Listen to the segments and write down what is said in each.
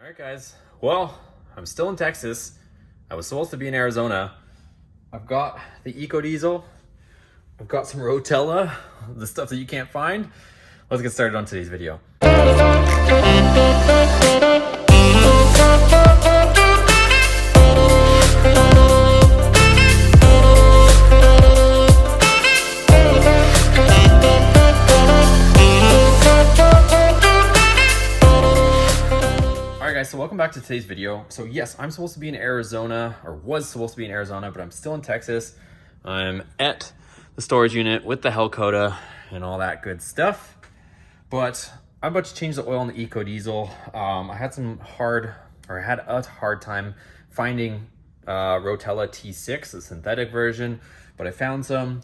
All right, guys. Well, I'm still in Texas. I was supposed to be in Arizona. I've got the Eco Diesel. I've got some Rotella, the stuff that you can't find. Let's get started on today's video. So welcome back to today's video. So yes, I'm supposed to be in Arizona, or was supposed to be in Arizona, but I'm still in Texas. I'm at the storage unit with the hellcat and all that good stuff. But I'm about to change the oil in the Eco Diesel. I had a hard time finding Rotella T6, the synthetic version, but I found some.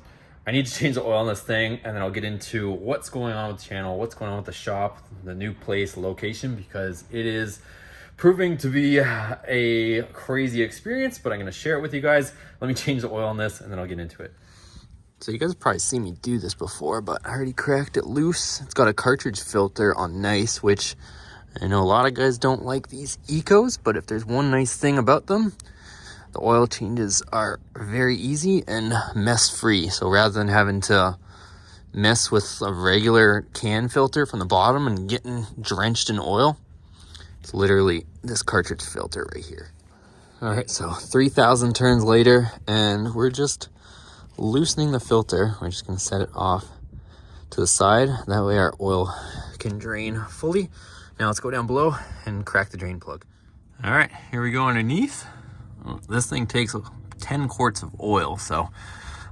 I need to change the oil on this thing, and then I'll get into what's going on with the channel, what's going on with the shop, the new place, location, because it is proving to be a crazy experience, but I'm going to share it with you guys. Let me change the oil on this and then I'll get into it. So you guys have probably seen me do this before, but I already cracked it loose. It's got a cartridge filter on nice, which I know a lot of guys don't like these Ecos, but if there's one nice thing about them, the oil changes are very easy and mess free. So rather than having to mess with a regular can filter from the bottom and getting drenched in oil, it's literally this cartridge filter right here. All right, so 3,000 turns later, and we're just loosening the filter. We're just gonna set it off to the side. That way our oil can drain fully. Now let's go down below and crack the drain plug. All right, here we go underneath. This thing takes 10 quarts of oil, so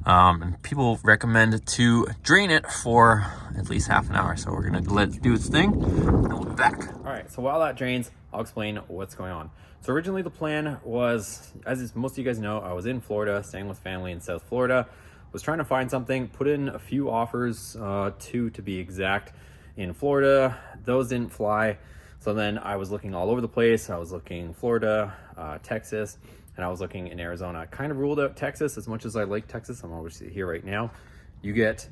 and people recommend to drain it for at least half an hour. So we're gonna let it do its thing, and we'll be back. All right, so while that drains, I'll explain what's going on. So originally the plan was, as most of you guys know, I was in Florida, staying with family in South Florida, was trying to find something, put in a few offers, 2 to be exact, in Florida. Those didn't fly. So then I was looking all over the place. I was looking Florida, Texas, and I was looking in Arizona. I kind of ruled out Texas. As much as I like Texas, I'm obviously here right now. You get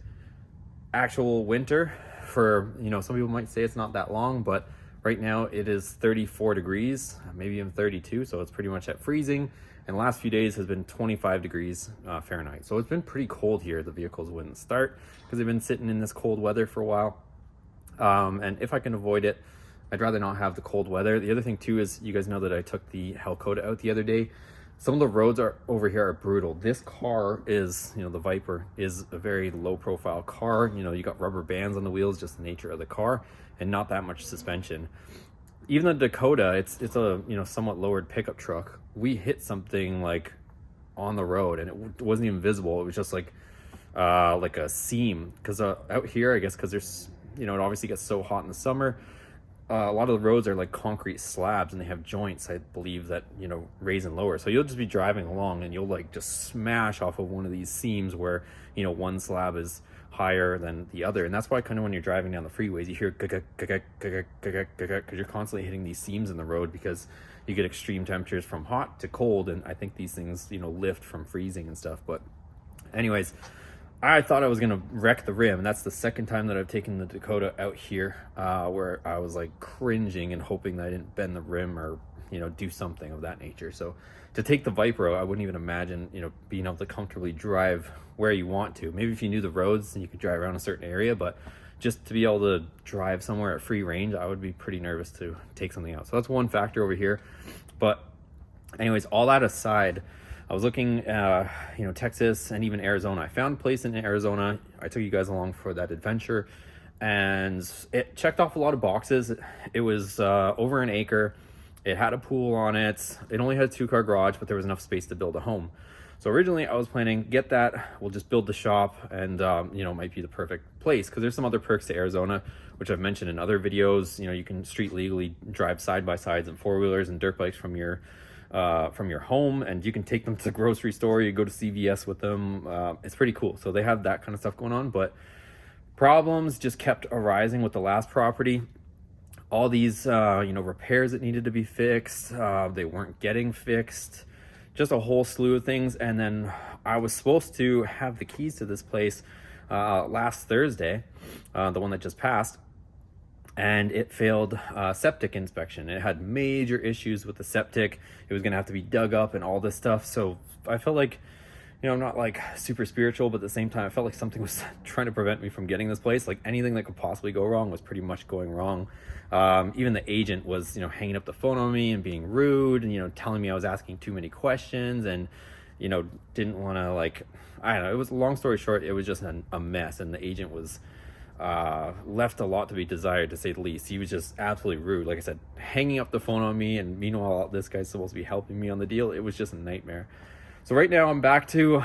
actual winter for, some people might say it's not that long, but right now it is 34 degrees, maybe even 32. So it's pretty much at freezing. And the last few days has been 25 degrees Fahrenheit. So it's been pretty cold here. The vehicles wouldn't start because they've been sitting in this cold weather for a while. And if I can avoid it, I'd rather not have the cold weather. The other thing too is, you guys know that I took the hellcat out the other day. Some of the roads over here are brutal. This car is, the Viper is a very low profile car. You got rubber bands on the wheels, just the nature of the car, and not that much suspension. Even the Dakota, it's a, somewhat lowered pickup truck. We hit something like on the road and it wasn't even visible. It was just like a seam. Cause out here, I guess, cause there's, it obviously gets so hot in the summer. A lot of the roads are like concrete slabs and they have joints, I believe, that, raise and lower. So you'll just be driving along and you'll like just smash off of one of these seams where, one slab is higher than the other. And that's why kind of when you're driving down the freeways, you hear because you're constantly hitting these seams in the road because you get extreme temperatures from hot to cold. And I think these things, lift from freezing and stuff. But anyways, I thought I was gonna wreck the rim, and that's the second time that I've taken the Dakota out here, where I was like cringing and hoping that I didn't bend the rim or do something of that nature. So to take the Viper out, I wouldn't even imagine being able to comfortably drive where you want to. Maybe if you knew the roads and you could drive around a certain area, but just to be able to drive somewhere at free range, I would be pretty nervous to take something out. So that's one factor over here. But anyways, all that aside, I was looking, Texas and even Arizona. I found a place in Arizona. I took you guys along for that adventure, and it checked off a lot of boxes. It was over an acre. It had a pool on it. It only had a 2-car garage, but there was enough space to build a home. So originally I was planning, get that, we'll just build the shop, and it might be the perfect place because there's some other perks to Arizona, which I've mentioned in other videos. You can street legally drive side-by-sides and 4-wheelers and dirt bikes from your home, and you can take them to the grocery store. You go to CVS with them. It's pretty cool. So they have that kind of stuff going on, but problems just kept arising with the last property. All these, repairs that needed to be fixed, they weren't getting fixed, just a whole slew of things. And then I was supposed to have the keys to this place last Thursday, the one that just passed. and it failed septic inspection. It had major issues with the septic. It was gonna have to be dug up and all this stuff. So I felt like, you know, I'm not like super spiritual, but at the same time, I felt like something was trying to prevent me from getting this place. Like anything that could possibly go wrong was pretty much going wrong. Even the agent was, you know, hanging up the phone on me and being rude and, you know, telling me I was asking too many questions and, you know, didn't want to, like, I don't know. It was, long story short, it was just a mess. And the agent was left a lot to be desired, to say the least. He was just absolutely rude. Like I said, hanging up the phone on me, and meanwhile, this guy's supposed to be helping me on the deal. It was just a nightmare. So right now I'm back to,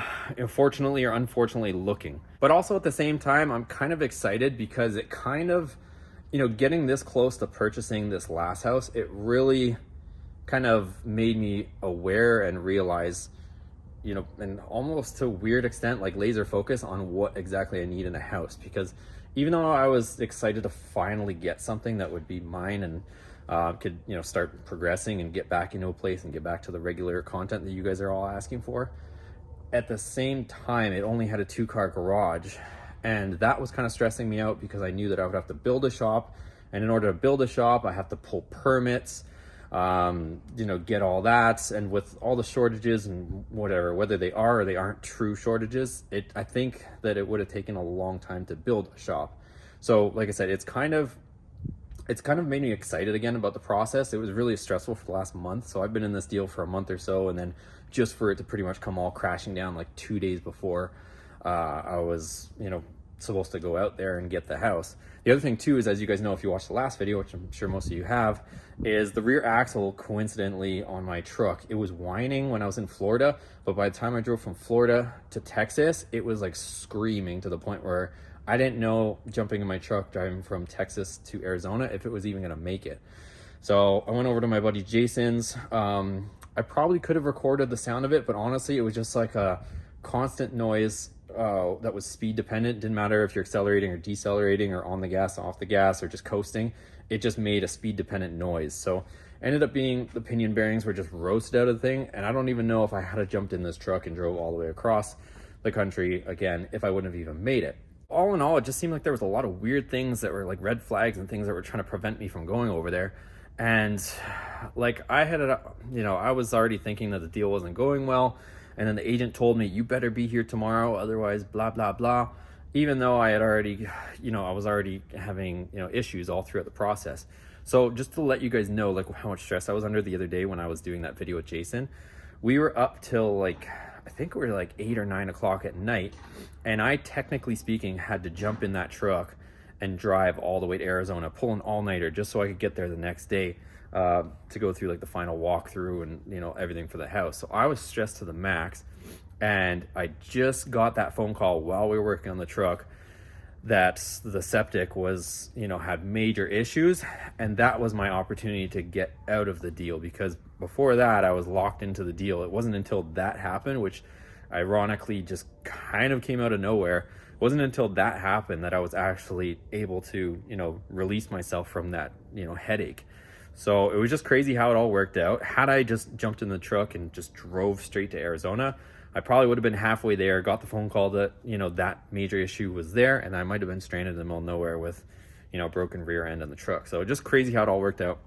fortunately or unfortunately, looking. But also at the same time, I'm kind of excited because it kind of, you know, getting this close to purchasing this last house, it really kind of made me aware and realize, you know, and almost to a weird extent, like laser focus on what exactly I need in a house. Because even though I was excited to finally get something that would be mine and could, you know, start progressing and get back into a place and get back to the regular content that you guys are all asking for, at the same time, it only had a 2-car garage, and that was kind of stressing me out because I knew that I would have to build a shop, and in order to build a shop, I have to pull permits, you know, get all that. And with all the shortages and whatever, whether they are or they aren't true shortages, I think that it would have taken a long time to build a shop. So like I said, it's kind of made me excited again about the process. It was really stressful for the last month. So I've been in this deal for a month or so, and then just for it to pretty much come all crashing down like 2 days before I was, you know, supposed to go out there and get the house. The other thing too is, as you guys know, if you watched the last video, which I'm sure most of you have, is the rear axle, coincidentally, on my truck, it was whining when I was in Florida, but by the time I drove from Florida to Texas, it was like screaming to the point where I didn't know, jumping in my truck driving from Texas to Arizona, if it was even gonna make it. So I went over to my buddy Jason's. I probably could have recorded the sound of it, but honestly, it was just like a constant noise that was speed dependent. Didn't matter if you're accelerating or decelerating or on the gas, off the gas, or just coasting. It just made a speed dependent noise. So ended up being the pinion bearings were just roasted out of the thing. And I don't even know if I had jumped in this truck and drove all the way across the country again, if I wouldn't have even made it. All in all, it just seemed like there was a lot of weird things that were like red flags and things that were trying to prevent me from going over there. And like I had, you know, I was already thinking that the deal wasn't going well. And then the agent told me, you better be here tomorrow, otherwise blah, blah, blah. Even though I had already, you know, I was already having, you know, issues all throughout the process. So just to let you guys know, like, how much stress I was under the other day when I was doing that video with Jason, we were up till like, I think we were like 8 or 9 o'clock at night. And I, technically speaking, had to jump in that truck and drive all the way to Arizona, pull an all-nighter just so I could get there the next day to go through like the final walkthrough and, you know, everything for the house. So I was stressed to the max, and I just got that phone call while we were working on the truck that the septic was, you know, had major issues, and that was my opportunity to get out of the deal, because before that I was locked into the deal. It wasn't until that happened, which ironically just kind of came out of nowhere. It wasn't until that happened that I was actually able to, you know, release myself from that, you know, headache. So it was just crazy how it all worked out. Had I just jumped in the truck and just drove straight to Arizona, I probably would have been halfway there, got the phone call that, you know, that major issue was there, and I might have been stranded in the middle of nowhere with, you know, broken rear end on the truck. So just crazy how it all worked out.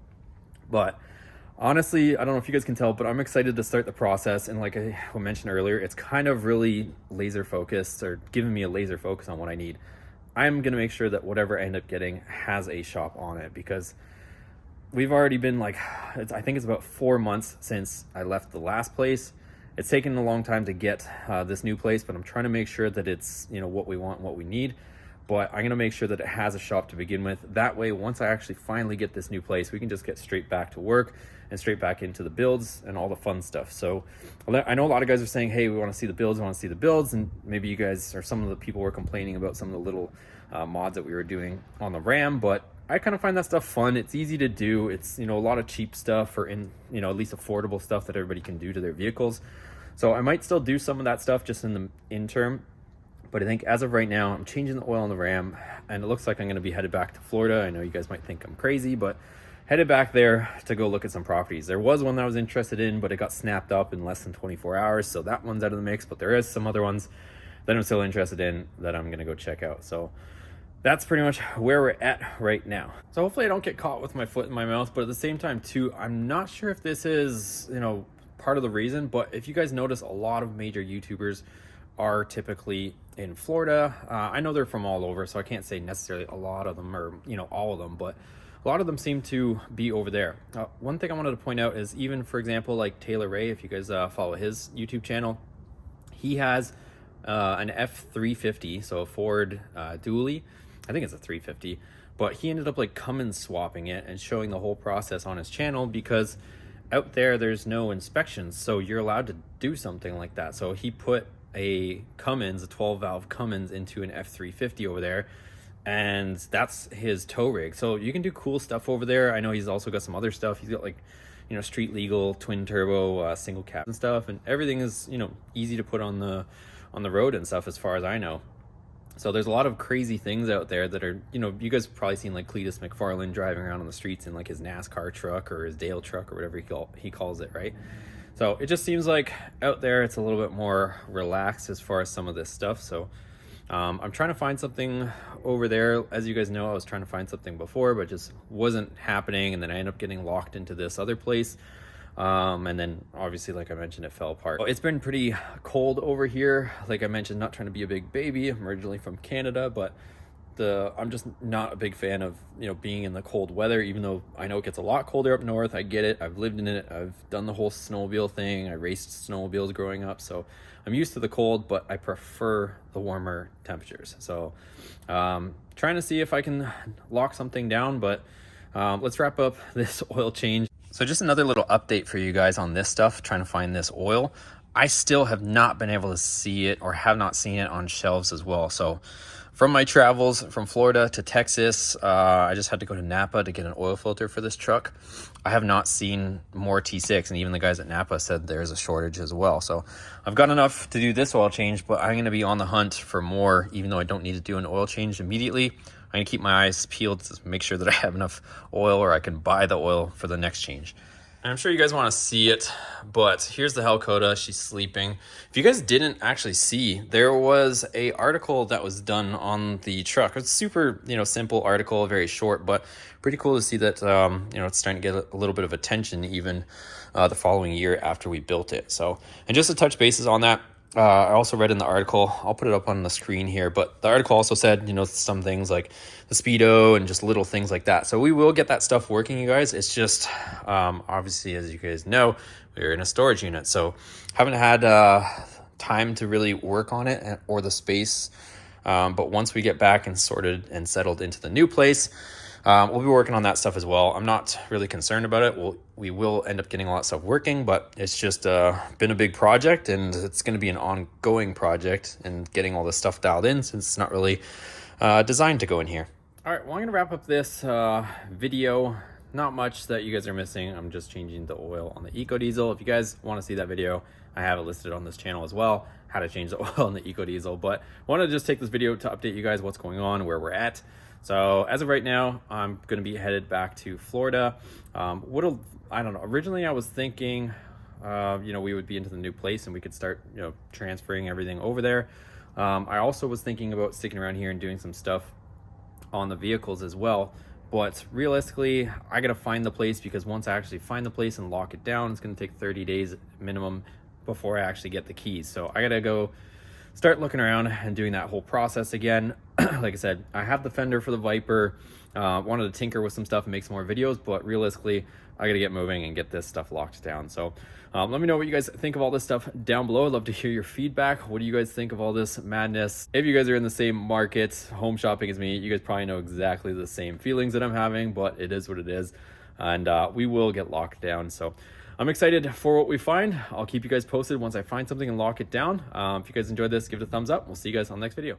But honestly, I don't know if you guys can tell, but I'm excited to start the process. And like I mentioned earlier, it's kind of really laser focused, or giving me a laser focus on what I need. I'm going to make sure that whatever I end up getting has a shop on it, because we've already been like, I think it's about 4 months since I left the last place. It's taken a long time to get this new place, but I'm trying to make sure that it's, you know, what we want, what we need. But I'm going to make sure that it has a shop to begin with. That way, once I actually finally get this new place, we can just get straight back to work and straight back into the builds and all the fun stuff. So I know a lot of guys are saying, hey, we want to see the builds, we want to see the builds. And maybe you guys, or some of the people, were complaining about some of the little mods that we were doing on the Ram, but I kind of find that stuff fun. It's easy to do. It's, you know, a lot of cheap stuff, or in, you know, at least affordable stuff that everybody can do to their vehicles. So I might still do some of that stuff just in the interim. But I think as of right now, I'm changing the oil on the Ram, and it looks like I'm going to be headed back to Florida. I know you guys might think I'm crazy, but headed back there to go look at some properties. There was one that I was interested in, but it got snapped up in less than 24 hours. So that one's out of the mix, but there is some other ones that I'm still interested in that I'm going to go check out. So that's pretty much where we're at right now. So hopefully I don't get caught with my foot in my mouth, but at the same time too, I'm not sure if this is, part of the reason, but if you guys notice, a lot of major YouTubers are typically in Florida. I know they're from all over, so I can't say necessarily a lot of them or, all of them, but a lot of them seem to be over there. One thing I wanted to point out is even, for example, like Taylor Ray, if you guys follow his YouTube channel, he has an F350, so a Ford dually. I think it's a 350, but he ended up like Cummins swapping it and showing the whole process on his channel because out there's no inspections, so you're allowed to do something like that. So he put a Cummins, a 12 valve Cummins, into an F350 over there, and that's his tow rig. So you can do cool stuff over there. I know he's also got some other stuff. He's got like, street legal twin turbo single cab and stuff, and everything is, easy to put on the road and stuff as far as I know. So there's a lot of crazy things out there that are, you guys have probably seen like Cletus McFarland driving around on the streets in like his NASCAR truck or his Dale truck or whatever he calls it, right? So it just seems like out there it's a little bit more relaxed as far as some of this stuff. So I'm trying to find something over there. As you guys know, I was trying to find something before, but just wasn't happening. And then I ended up getting locked into this other place. And then obviously, like I mentioned, it fell apart. It's been pretty cold over here. Like I mentioned, not trying to be a big baby. I'm originally from Canada, but I'm just not a big fan of, being in the cold weather, even though I know it gets a lot colder up north. I get it. I've lived in it. I've done the whole snowmobile thing. I raced snowmobiles growing up. So I'm used to the cold, but I prefer the warmer temperatures. So, trying to see if I can lock something down, but, let's wrap up this oil change. So just another little update for you guys on this stuff, trying to find this oil. I still have not been able to see it or have not seen it on shelves as well. So from my travels from Florida to Texas, I just had to go to Napa to get an oil filter for this truck. I have not seen more T6, and even the guys at Napa said there's a shortage as well. So I've got enough to do this oil change, but I'm going to be on the hunt for more, even though I don't need to do an oil change immediately. I'm gonna keep my eyes peeled to make sure that I have enough oil or I can buy the oil for the next change. And I'm sure you guys want to see it, but here's the Hellcat. She's sleeping. If you guys didn't actually see, there was a article that was done on the truck. It's super, simple article, very short, but pretty cool to see that, it's starting to get a little bit of attention even the following year after we built it. So, and just to touch bases on that, I also read in the article, I'll put it up on the screen here, but the article also said, some things like the speedo and just little things like that. So we will get that stuff working, you guys. It's just, obviously, as you guys know, we're in a storage unit. So haven't had time to really work on it or the space. But once we get back and sorted and settled into the new place, we'll be working on that stuff as well. I'm not really concerned about it. We will end up getting a lot of stuff working, but it's just been a big project, and it's going to be an ongoing project, and getting all this stuff dialed in since it's not really designed to go in here. All right, well, I'm going to wrap up this video. Not much that you guys are missing. I'm just changing the oil on the EcoDiesel. If you guys want to see that video, I have it listed on this channel as well, how to change the oil on the EcoDiesel. But I want to just take this video to update you guys what's going on, where we're at. So as of right now, I'm going to be headed back to Florida. I don't know. Originally, I was thinking, we would be into the new place and we could start, transferring everything over there. I also was thinking about sticking around here and doing some stuff on the vehicles as well. But realistically, I got to find the place, because once I actually find the place and lock it down, it's going to take 30 days minimum before I actually get the keys. So I got to go start looking around and doing that whole process again. Like I said, I have the fender for the Viper. Wanted to tinker with some stuff and make some more videos, but realistically, I gotta get moving and get this stuff locked down. So let me know what you guys think of all this stuff down below. I'd love to hear your feedback. What do you guys think of all this madness? If you guys are in the same market, home shopping as me, you guys probably know exactly the same feelings that I'm having, but it is what it is. And we will get locked down. So I'm excited for what we find. I'll keep you guys posted once I find something and lock it down. If you guys enjoyed this, give it a thumbs up. We'll see you guys on the next video.